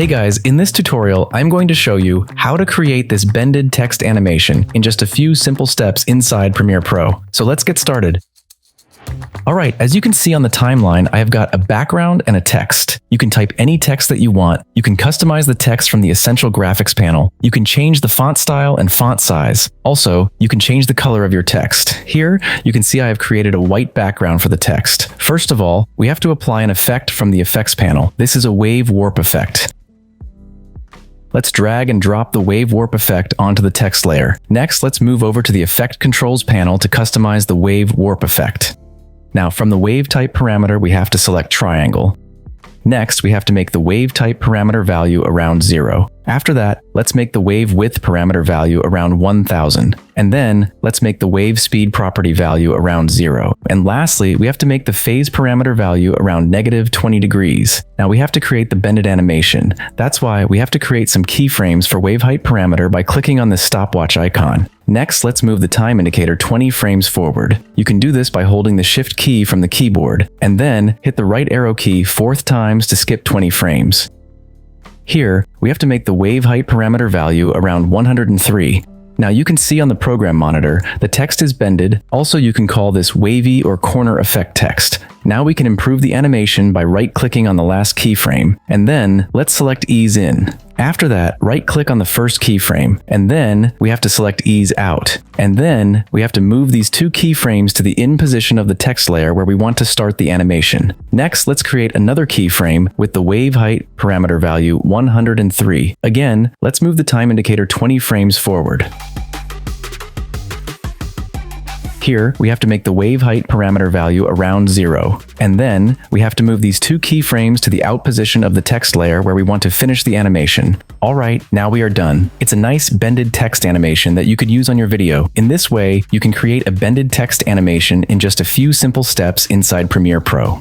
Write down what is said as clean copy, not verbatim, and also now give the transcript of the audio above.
Hey guys, in this tutorial, I'm going to show you how to create this bended text animation in just a few simple steps inside Premiere Pro. So let's get started. Alright, as you can see on the timeline, I have got a background and a text. You can type any text that you want. You can customize the text from the Essential Graphics panel. You can change the font style and font size. Also, you can change the color of your text. Here, you can see I have created a white background for the text. First of all, we have to apply an effect from the Effects panel. This is a wave warp effect. Let's drag and drop the wave warp effect onto the text layer. Next, let's move over to the Effect Controls panel to customize the wave warp effect. Now, from the wave type parameter, we have to select triangle. Next, we have to make the wave type parameter value around 0. After that, let's make the wave width parameter value around 1000. And then, let's make the wave speed property value around 0. And lastly, we have to make the phase parameter value around -20 degrees. Now we have to create the bended animation. That's why we have to create some keyframes for wave height parameter by clicking on this stopwatch icon. Next, let's move the time indicator 20 frames forward. You can do this by holding the Shift key from the keyboard, and then hit the right arrow key 4 times to skip 20 frames. Here, we have to make the wave height parameter value around 103. Now you can see on the program monitor, the text is bended. Also, you can call this wavy or corner effect text. Now we can improve the animation by right-clicking on the last keyframe, and then let's select Ease In. After that, right-click on the first keyframe, and then we have to select Ease Out. And then we have to move these 2 keyframes to the in position of the text layer where we want to start the animation. Next, let's create another keyframe with the wave height parameter value 103. Again, let's move the time indicator 20 frames forward. Here, we have to make the wave height parameter value around 0. And then, we have to move these 2 keyframes to the out position of the text layer where we want to finish the animation. Alright, now we are done. It's a nice bended text animation that you could use on your video. In this way, you can create a bended text animation in just a few simple steps inside Premiere Pro.